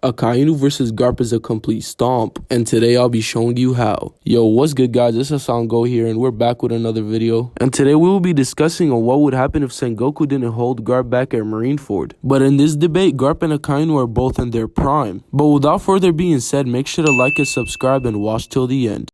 Akainu versus Garp is a complete stomp, and today I'll be showing you how. Yo, what's good guys, it's Go here, and we're back with another video. And today we will be discussing on what would happen if Sengoku didn't hold Garp back at Marineford. But in this debate, Garp and Akainu are both in their prime. But without further being said, make sure to like and subscribe and watch till the end.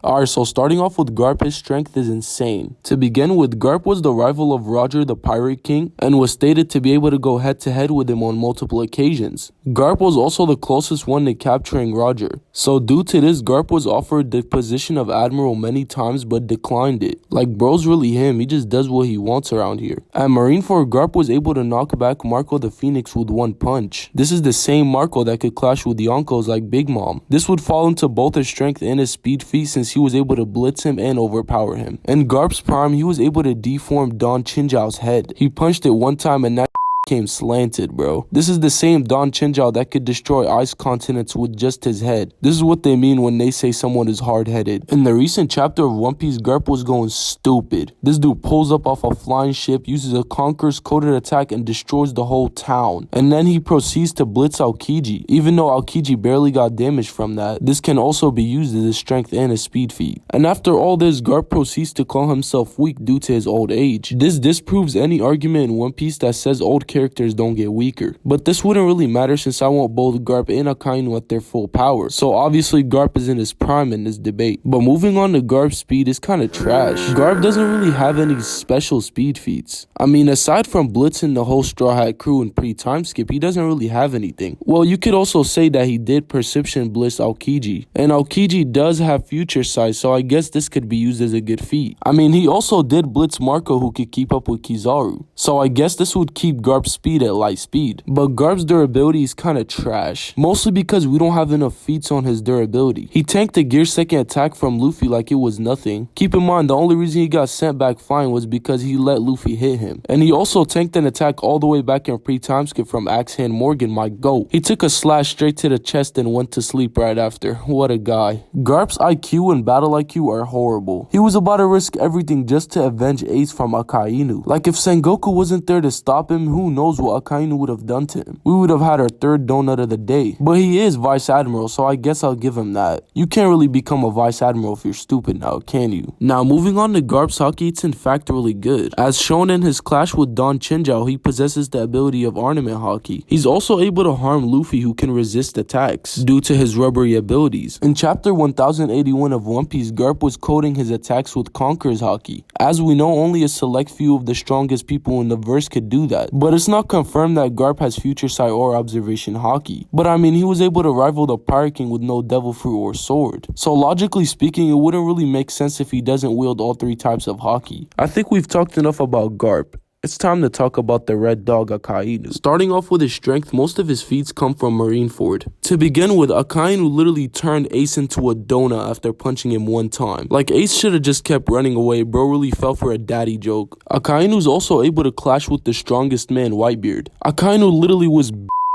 Alright, so starting off with Garp, his strength is insane. To begin with, Garp was the rival of Roger the Pirate King and was stated to be able to go head to head with him on multiple occasions. Garp was also the closest one to capturing Roger. So due to this, Garp was offered the position of Admiral many times but declined it. Like, bro's really him, he just does what he wants around here. At Marineford, Garp was able to knock back Marco the Phoenix with one punch. This is the same Marco that could clash with Yonkos like Big Mom. This would fall into both his strength and his speed feat since he was able to blitz him and overpower him. In Garp's prime, he was able to deform Don Chinjao's head. He punched it one time and that came slanted, bro. This is the same Don Chinjao that could destroy ice continents with just his head. This is what they mean when they say someone is hard-headed. In the recent chapter of One Piece, Garp was going stupid. This dude pulls up off a flying ship, uses a Conqueror's coded attack and destroys the whole town. And then he proceeds to blitz Aokiji. Even though Aokiji barely got damaged from that, this can also be used as his strength and his speed feat. And after all this, Garp proceeds to call himself weak due to his old age. This disproves any argument in One Piece that says old characters don't get weaker. But this wouldn't really matter since I want both Garp and Akainu at their full power. So obviously Garp is in his prime in this debate. But moving on to Garp's speed is kinda trash. Garp doesn't really have any special speed feats. I mean, aside from blitzing the whole Straw Hat crew in pre-time skip, he doesn't really have anything. Well, you could also say that he did perception blitz Aokiji. And Aokiji does have future sight, so I guess this could be used as a good feat. I mean, he also did blitz Marco who could keep up with Kizaru. So I guess this would keep Garp's speed at light speed. But Garp's durability is kinda trash, mostly because we don't have enough feats on his durability. He tanked a gear second attack from Luffy like it was nothing. Keep in mind, the only reason he got sent back flying was because he let Luffy hit him. And he also tanked an attack all the way back in pre-time skip from Axe Hand Morgan, my GOAT. He took a slash straight to the chest and went to sleep right after. What a guy. Garp's IQ and battle IQ are horrible. He was about to risk everything just to avenge Ace from Akainu. Like, if Sengoku wasn't there to stop him, who knows what Akainu would have done to him. We would have had our third donut of the day. But he is Vice Admiral, so I guess I'll give him that. You can't really become a Vice Admiral if you're stupid now, can you? Now, moving on to Garp's Haki, it's in fact really good. As shown in his clash with Don Chinjao, he possesses the ability of Ornament Haki. He's also able to harm Luffy, who can resist attacks due to his rubbery abilities. In chapter 1081 of One Piece, Garp was coding his attacks with Conqueror's Haki. As we know, only a select few of the strongest people in the verse could do that. But it's not confirmed that Garp has future sight or observation Haki. But I mean, he was able to rival the Pirate King with no devil fruit or sword. So logically speaking, it wouldn't really make sense if he doesn't wield all three types of Haki. I think we've talked enough about Garp. It's time to talk about the red dog Akainu. Starting off with his strength, most of his feats come from Marineford. To begin with, Akainu literally turned Ace into a donut after punching him one time. Like, Ace should have just kept running away, bro really fell for a daddy joke. Akainu's also able to clash with the strongest man, Whitebeard. Akainu literally was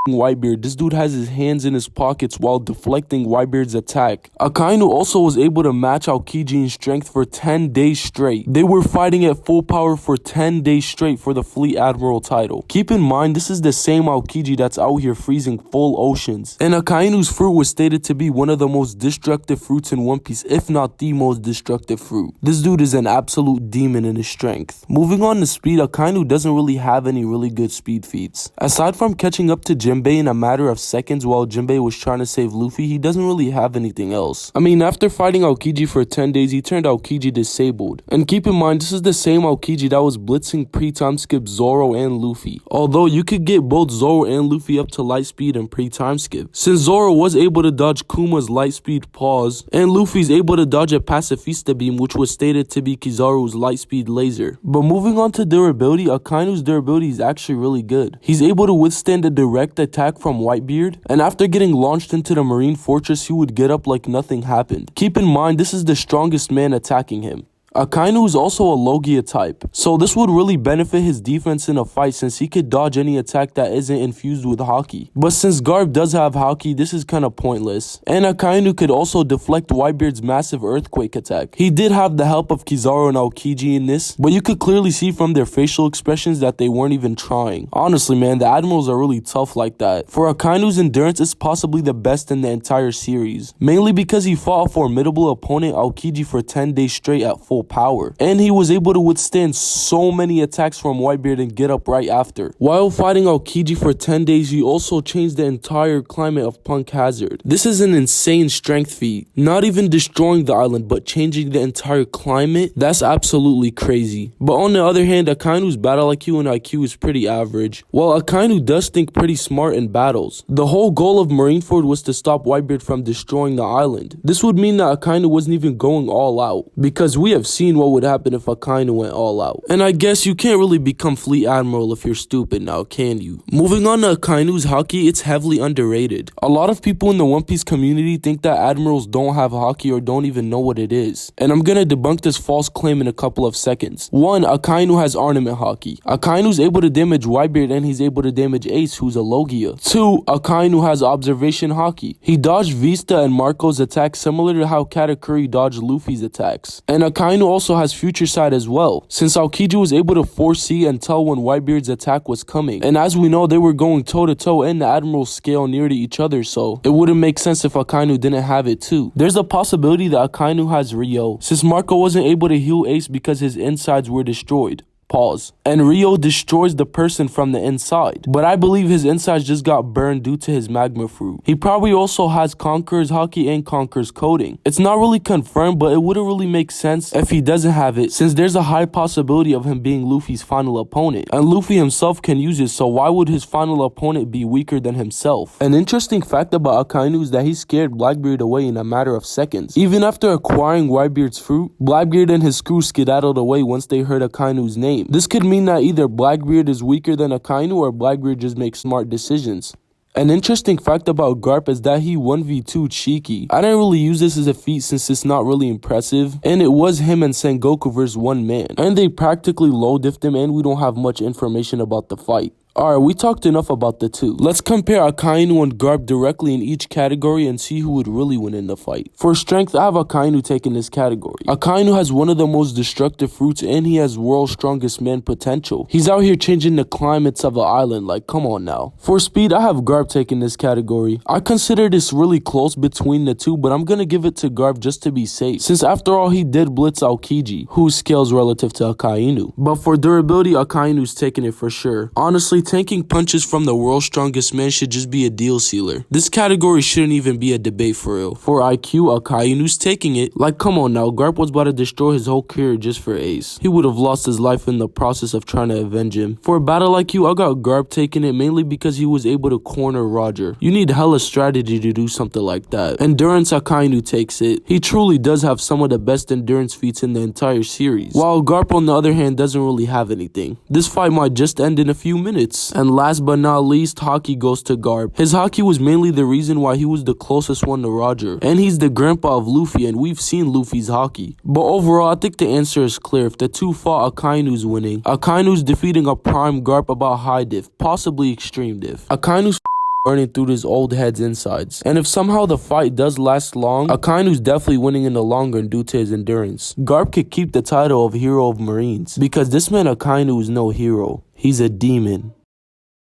Whitebeard. This dude has his hands in his pockets while deflecting Whitebeard's attack. Akainu also was able to match Aokiji in strength for 10 days straight. They were fighting at full power for 10 days straight for the Fleet Admiral title. Keep in mind, this is the same Aokiji that's out here freezing full oceans. And Akainu's fruit was stated to be one of the most destructive fruits in One Piece, if not the most destructive fruit. This dude is an absolute demon in his strength. Moving on to speed, Akainu doesn't really have any really good speed feats. Aside from catching up to Jinbei in a matter of seconds while Jinbei was trying to save Luffy, he doesn't really have anything else. I mean, after fighting Aokiji for 10 days, he turned Aokiji disabled. And keep in mind, this is the same Aokiji that was blitzing pre-time skip Zoro and Luffy. Although you could get both Zoro and Luffy up to light speed and pre-time skip. Since Zoro was able to dodge Kuma's light speed pause, and Luffy's able to dodge a pacifista beam, which was stated to be Kizaru's light speed laser. But moving on to durability, Akainu's durability is actually really good. He's able to withstand a direct attack from Whitebeard, and after getting launched into the marine fortress, he would get up like nothing happened. Keep in mind, this is the strongest man attacking him. Akainu is also a Logia type, so this would really benefit his defense in a fight since he could dodge any attack that isn't infused with Haki. But since Garp does have Haki, this is kinda pointless. And Akainu could also deflect Whitebeard's massive earthquake attack. He did have the help of Kizaru and Aokiji in this, but you could clearly see from their facial expressions that they weren't even trying. Honestly man, the admirals are really tough like that. For Akainu's endurance is possibly the best in the entire series, mainly because he fought a formidable opponent Aokiji for 10 days straight at full power, and he was able to withstand so many attacks from Whitebeard and get up right after. While fighting Aokiji for 10 days, he also changed the entire climate of Punk Hazard. This is an insane strength feat, not even destroying the island but changing the entire climate. That's absolutely crazy. But on the other hand, Akainu's battle IQ and IQ is pretty average. While Akainu does think pretty smart in battles, the whole goal of Marineford was to stop Whitebeard from destroying the island. This would mean that Akainu wasn't even going all out, because we have seen what would happen if Akainu went all out. And I guess you can't really become Fleet Admiral if you're stupid now, can you? Moving on to Akainu's Haki, it's heavily underrated. A lot of people in the One Piece community think that admirals don't have Haki or don't even know what it is. And I'm gonna debunk this false claim in a couple of seconds. 1. Akainu has Ornament Haki. Akainu's able to damage Whitebeard and he's able to damage Ace, who's a Logia. 2. Akainu has Observation Haki. He dodged Vista and Marco's attacks similar to how Katakuri dodged Luffy's attacks. And Akainu also has Future Sight as well, since Aokiji was able to foresee and tell when Whitebeard's attack was coming. And as we know, they were going toe to toe in the Admiral's scale near to each other, so it wouldn't make sense if Akainu didn't have it too. There's a possibility that Akainu has Rio, since Marco wasn't able to heal Ace because his insides were destroyed. Pause. And Rio destroys the person from the inside, but I believe his insides just got burned due to his magma fruit. He probably also has Conqueror's Haki and Conqueror's Coding. It's not really confirmed, but it wouldn't really make sense if he doesn't have it, since there's a high possibility of him being Luffy's final opponent, and Luffy himself can use it, so why would his final opponent be weaker than himself? An interesting fact about Akainu is that he scared Blackbeard away in a matter of seconds. Even after acquiring Whitebeard's fruit, Blackbeard and his crew skedaddled away once they heard Akainu's name. This could mean that either Blackbeard is weaker than Akainu or Blackbeard just makes smart decisions. An interesting fact about Garp is that he 1v2 Cheeky. I didn't really use this as a feat since it's not really impressive, and it was him and Sengoku versus one man, and they practically low-diffed him, and we don't have much information about the fight. Alright, we talked enough about the two. Let's compare Akainu and Garp directly in each category and see who would really win in the fight. For strength, I have Akainu taking this category. Akainu has one of the most destructive fruits and he has world's strongest man potential. He's out here changing the climates of the island, like come on now. For speed, I have Garp taking this category. I consider this really close between the two, but I'm gonna give it to Garp just to be safe, since after all he did blitz Aokiji, who scales relative to Akainu. But for durability, Akainu's taking it for sure. Honestly, tanking punches from the world's strongest man should just be a deal sealer. This category shouldn't even be a debate for real. For IQ, Akainu's taking it. Like come on now, Garp was about to destroy his whole career just for Ace. He would have lost his life in the process of trying to avenge him. For battle IQ, I got Garp taking it mainly because he was able to corner Roger. You need hella strategy to do something like that. Endurance, Akainu takes it. He truly does have some of the best endurance feats in the entire series, while Garp on the other hand doesn't really have anything. This fight might just end in a few minutes. And last but not least, Haki goes to Garp. His Haki was mainly the reason why he was the closest one to Roger, and he's the grandpa of Luffy, and we've seen Luffy's Haki. But overall, I think the answer is clear. If the two fought, Akainu's winning. Akainu's defeating a prime Garp about high diff, possibly extreme diff. Akainu's burning through his old head's insides. And if somehow the fight does last long, Akainu's definitely winning in the long run due to his endurance. Garp could keep the title of Hero of Marines, because this man Akainu is no hero. He's a demon.